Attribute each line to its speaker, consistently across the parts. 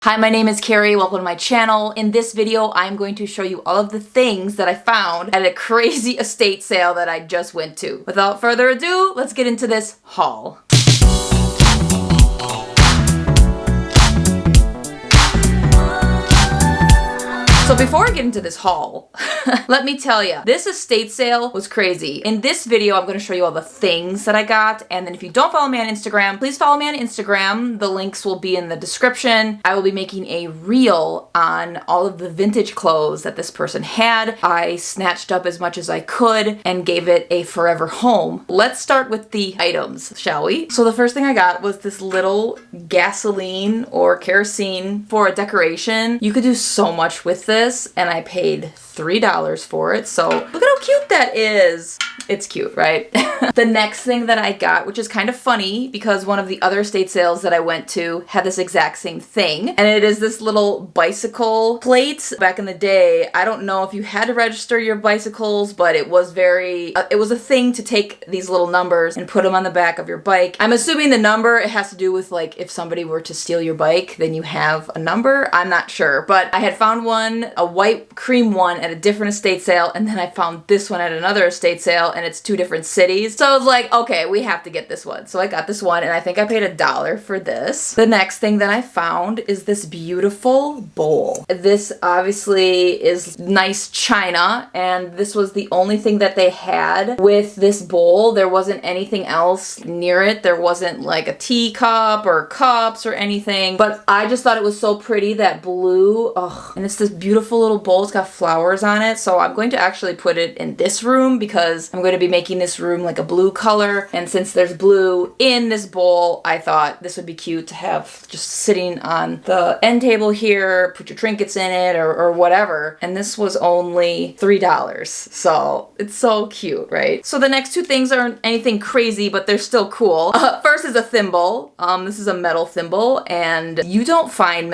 Speaker 1: Hi, my name is Carrie. Welcome to my channel. In this video, I'm going to show you all of the things that I found at a crazy estate sale that I just went to. Without further ado, let's get into this haul. So before I get into this haul, let me tell you, this estate sale was crazy. In this video, I'm going to show you all the things that I got. And then if you don't follow me on Instagram, please follow me on Instagram. The links will be in the description. I will be making a reel on all of the vintage clothes that this person had. I snatched up as much as I could and gave it a forever home. Let's start with the items, shall we? So the first thing I got was this little gasoline or kerosene for a decoration. You could do so much with this. And I paid $3 for it. So look at how cute that is. It's cute, right? The next thing that I got, which is kind of funny because one of the other estate sales that I went to had this exact same thing. And it is this little bicycle plate. Back in the day, I don't know if you had to register your bicycles, but it was it was a thing to take these little numbers and put them on the back of your bike. I'm assuming the number, it has to do with like if somebody were to steal your bike, then you have a number. I'm not sure, but I had found one, a white cream one at a different estate sale, and then I found this one at another estate sale, and it's two different cities. So I was like, okay, we have to get this one. So I got this one, and I think I paid $1 for this. The next thing that I found is this beautiful bowl. This obviously is nice china, and this was the only thing that they had with this bowl. There wasn't anything else near it. There wasn't like a teacup or cups or anything, but I just thought it was so pretty, that blue. Ugh. And it's this beautiful little bowl. It's got flowers on it. So I'm going to actually put it in this room because I'm going to be making this room like a blue color. And since there's blue in this bowl, I thought this would be cute to have just sitting on the end table here, put your trinkets in it or whatever. And this was only $3. So it's so cute, right? So the next two things aren't anything crazy, but they're still cool. First is a thimble. This is a metal thimble, and you don't find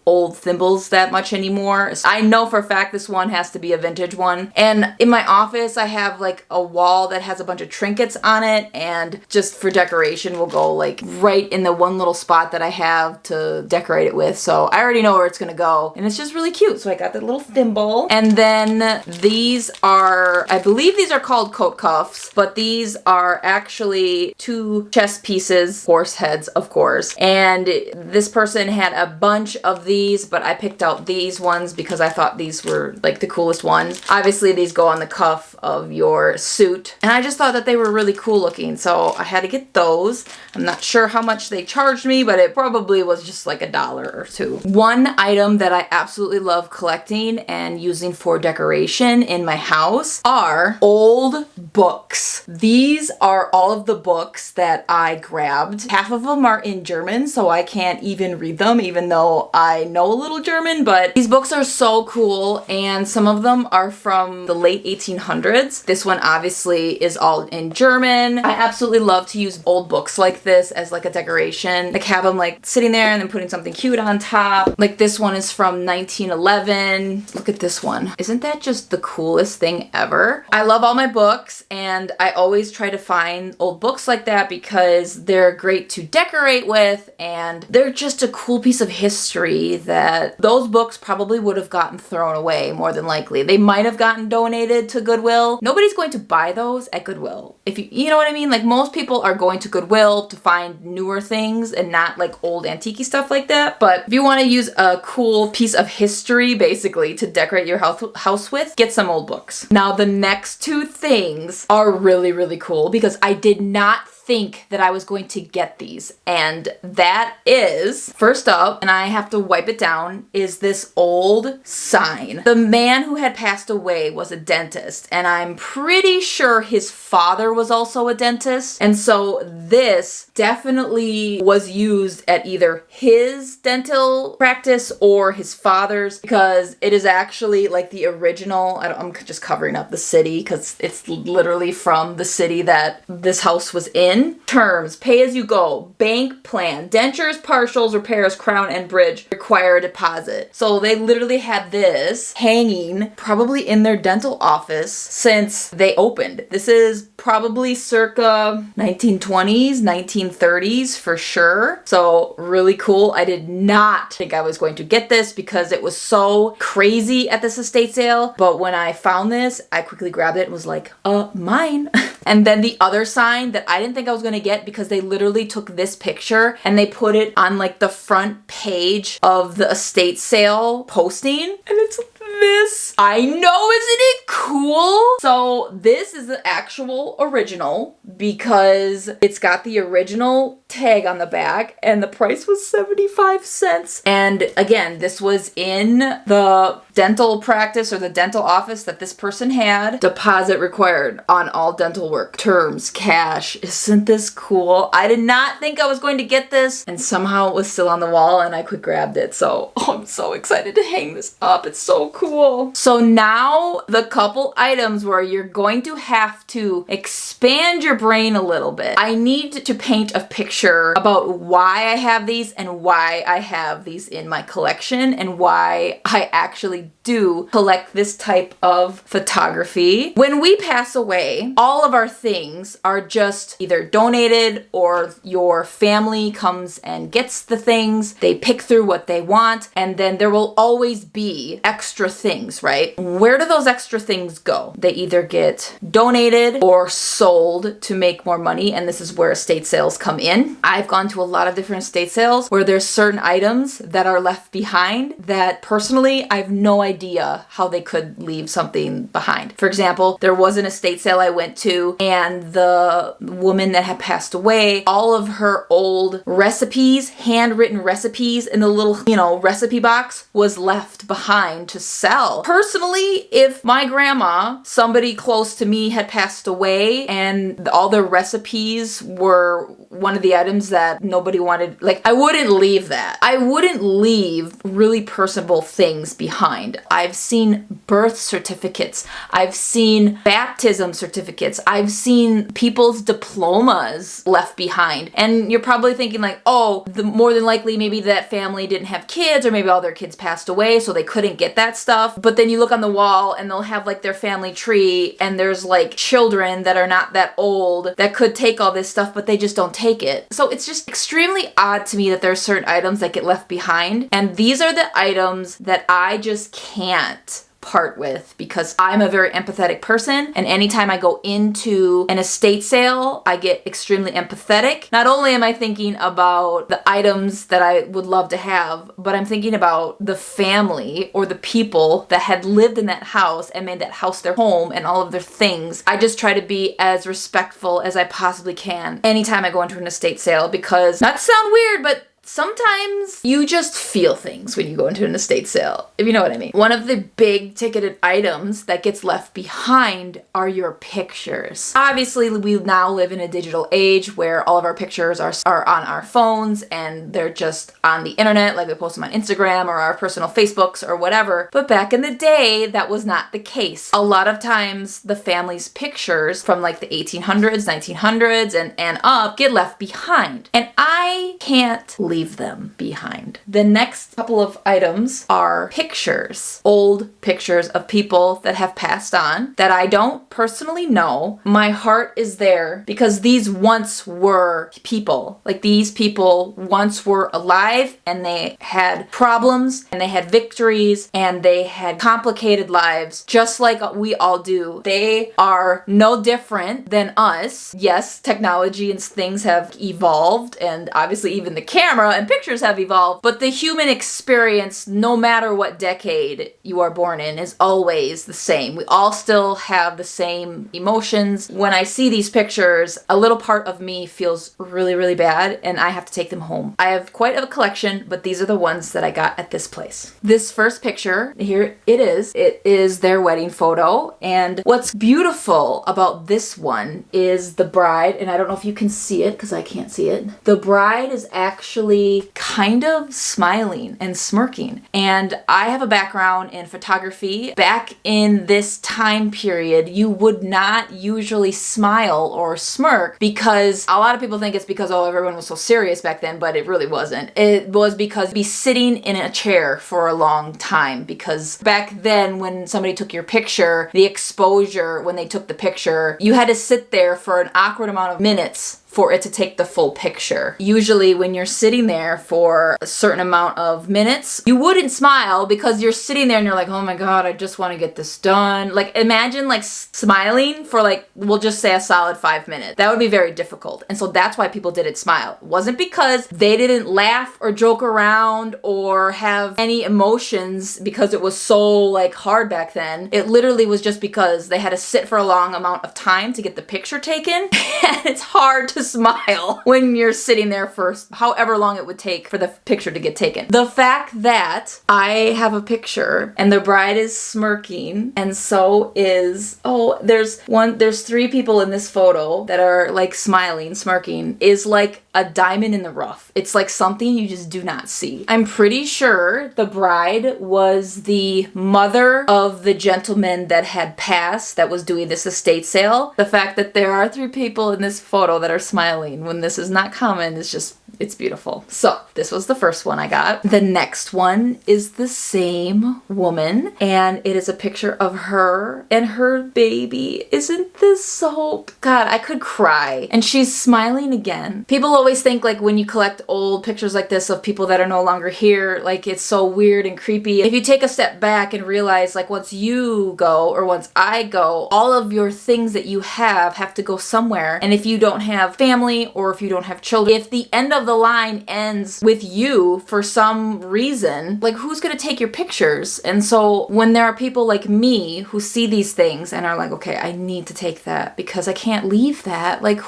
Speaker 1: old thimbles that much anymore. I know for a fact this one has to be a vintage one. And in my office, I have like a wall that has a bunch of trinkets on it, and just for decoration will go like right in the one little spot that I have to decorate it with. So I already know where it's gonna go, and it's just really cute. So I got the little thimble, and then these are, I believe these are called coat cuffs, but these are actually two chest pieces, horse heads, of course. And this person had a bunch of these, but I picked out these ones because I thought these were like the coolest ones. Obviously these go on the cuff of your suit, and I just thought that they were really cool looking, so I had to get those. I'm not sure how much they charged me, but it probably was just like $1 or $2. One item that I absolutely love collecting and using for decoration in my house are old books. These are all of the books that I grabbed. Half of them are in German, so I can't even read them, even though I know a little German, but these books are so cool, and some of them are from the late 1800s. This one obviously is all in German. I absolutely love to use old books like this as like a decoration. Like have them like sitting there and then putting something cute on top. Like this one is from 1911. Look at this one. Isn't that just the coolest thing ever? I love all my books, and I always try to find old books like that because they're great to decorate with, and they're just a cool piece of history that those books probably would have gotten thrown away more than likely. They might have gotten donated to Goodwill. Nobody's going to buy those at Goodwill. If you know what I mean? Like most people are going to Goodwill to find newer things and not like old antique stuff like that. But if you want to use a cool piece of history basically to decorate your house with, get some old books. Now the next two things are really, really cool because I did not think that I was going to get these, and that is, first up, and I have to wipe it down, is this old sign. The man who had passed away was a dentist, and I'm pretty sure his father was also a dentist, and so this definitely was used at either his dental practice or his father's, because it is actually like the original. I'm just covering up the city because it's literally from the city that this house was in. in. Terms, pay as you go, bank plan, dentures, partials, repairs, crown, and bridge require a deposit. So they literally had this hanging probably in their dental office since they opened. This is probably circa 1920s, 1930s for sure. So really cool. I did not think I was going to get this because it was so crazy at this estate sale. But when I found this, I quickly grabbed it and was like, mine. And then the other sign that I didn't think I was going to get because they literally took this picture and they put it on like the front page of the estate sale posting. And it's this. I know, isn't it cool? So this is the actual original because it's got the original tag on the back and the price was 75 cents. And again, this was in the dental practice or the dental office that this person had. Deposit required on all dental work. Terms, cash. Isn't this cool? I did not think I was going to get this and somehow it was still on the wall and I quick grabbed it. So I'm so excited to hang this up. It's so cool. So now the couple items where you're going to have to expand your brain a little bit. I need to paint a picture about why I have these and why I have these in my collection and why I actually do collect this type of photography. When we pass away, all of our things are just either donated or your family comes and gets the things. They pick through what they want and then there will always be extra things, right? Where do those extra things go? They either get donated or sold to make more money, and this is where estate sales come in. I've gone to a lot of different estate sales where there's certain items that are left behind that personally I have no idea how they could leave something behind. For example, there was an estate sale I went to and the woman that had passed away, all of her old recipes, handwritten recipes in the little, recipe box was left behind to sell. Personally, if my grandma, somebody close to me had passed away and all their recipes were one of the items that nobody wanted, like I wouldn't leave that. I wouldn't leave really personable things behind. I've seen birth certificates. I've seen baptism certificates. I've seen people's diplomas left behind. And you're probably thinking like, more than likely maybe that family didn't have kids or maybe all their kids passed away so they couldn't get that stuff. But then you look on the wall and they'll have like their family tree and there's like children that are not that old that could take all this stuff but they just don't take it. So it's just extremely odd to me that there are certain items that get left behind, and these are the items that I just can't part with because I'm a very empathetic person, and anytime I go into an estate sale I get extremely empathetic. Not only am I thinking about the items that I would love to have, but I'm thinking about the family or the people that had lived in that house and made that house their home and all of their things. I just try to be as respectful as I possibly can anytime I go into an estate sale because, not to sound weird, but sometimes you just feel things when you go into an estate sale, if you know what I mean. One of the big ticketed items that gets left behind are your pictures. Obviously, we now live in a digital age where all of our pictures are on our phones and they're just on the internet, like we post them on Instagram or our personal Facebooks or whatever. But back in the day, that was not the case. A lot of times, the family's pictures from like the 1800s, 1900s, and up get left behind. And I can't leave them behind. The next couple of items are pictures. Old pictures of people that have passed on that I don't personally know. My heart is there because these once were people. Like these people once were alive and they had problems and they had victories and they had complicated lives just like we all do. They are no different than us. Yes, technology and things have evolved and obviously even the camera and pictures have evolved, but the human experience, no matter what decade you are born in, is always the same. We all still have the same emotions. When I see these pictures, a little part of me feels really, really bad, and I have to take them home. I have quite a collection, but these are the ones that I got at this place. This first picture, here it is. It is their wedding photo, and what's beautiful about this one is the bride, and I don't know if you can see it because I can't see it. The bride is actually literally kind of smiling and smirking. And I have a background in photography. Back in this time period, you would not usually smile or smirk because a lot of people think it's because, oh, everyone was so serious back then, but it really wasn't. It was because be sitting in a chair for a long time, because back then when somebody took your picture, the exposure when they took the picture, you had to sit there for an awkward amount of minutes for it to take the full picture. Usually when you're sitting there for a certain amount of minutes, you wouldn't smile because you're sitting there and you're like, oh my God, I just want to get this done. Like imagine like smiling for like, we'll just say a solid 5 minutes. That would be very difficult. And so that's why people didn't smile. It wasn't because they didn't laugh or joke around or have any emotions because it was so like hard back then. It literally was just because they had to sit for a long amount of time to get the picture taken. And it's hard to smile when you're sitting there for however long it would take for the picture to get taken. The fact that I have a picture and the bride is smirking and so is, there's 3 people in this photo that are like smiling, smirking, is like a diamond in the rough. It's like something you just do not see. I'm pretty sure the bride was the mother of the gentleman that had passed that was doing this estate sale. The fact that there are 3 people in this photo that are smiling when this is not common is just, it's beautiful. So this was the first one I got. The next one is the same woman and it is a picture of her and her baby. Isn't this so, God, I could cry. And she's smiling again. People always think like when you collect old pictures like this of people that are no longer here, like it's so weird and creepy. If you take a step back and realize like once you go or once I go, all of your things that you have to go somewhere. And if you don't have family or if you don't have children, if the end of the line ends with you for some reason, like who's gonna take your pictures? And so when there are people like me who see these things and are like, okay, I need to take that because I can't leave that. Like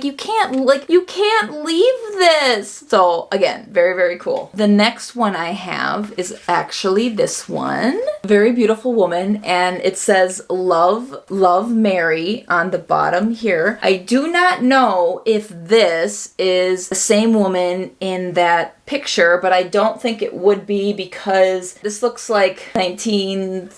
Speaker 1: you can't leave this. So again, very, very cool. The next one I have is actually this one. Very beautiful woman and it says love Mary on the bottom here. I do not know if this is the same woman in that picture, but I don't think it would be because this looks like 1930s,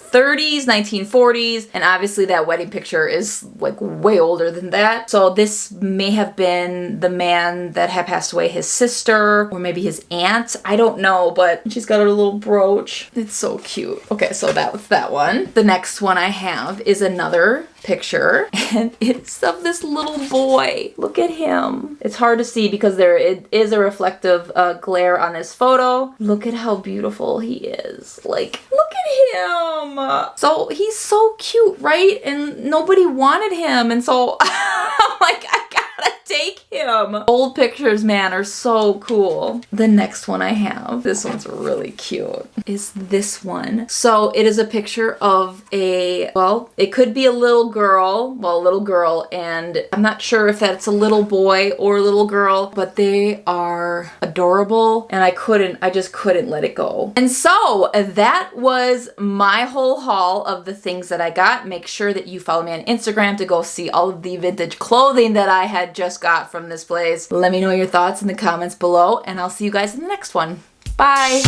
Speaker 1: 1940s, and obviously that wedding picture is like way older than that. So this may have been the man that had passed away, his sister, or maybe his aunt. I don't know, but she's got her little brooch. It's so cute. Okay, so that was that one. The next one I have is another picture and it's of this little boy. Look at him. It's hard to see because it is a reflective glare on this photo. Look at how beautiful he is. Like, look at him. So he's so cute, right? And nobody wanted him. And so I'm like, I gotta take him. Old pictures, man, are so cool. The next one I have, this one's really cute, is this one. So it is a picture of it could be a little girl, and I'm not sure if that's a little boy or a little girl, but they are adorable and I just couldn't let it go. And so that was my whole haul of the things that I got. Make sure that you follow me on Instagram to go see all of the vintage clothing that I had just got from this place. Let me know your thoughts in the comments below and I'll see you guys in the next one. Bye!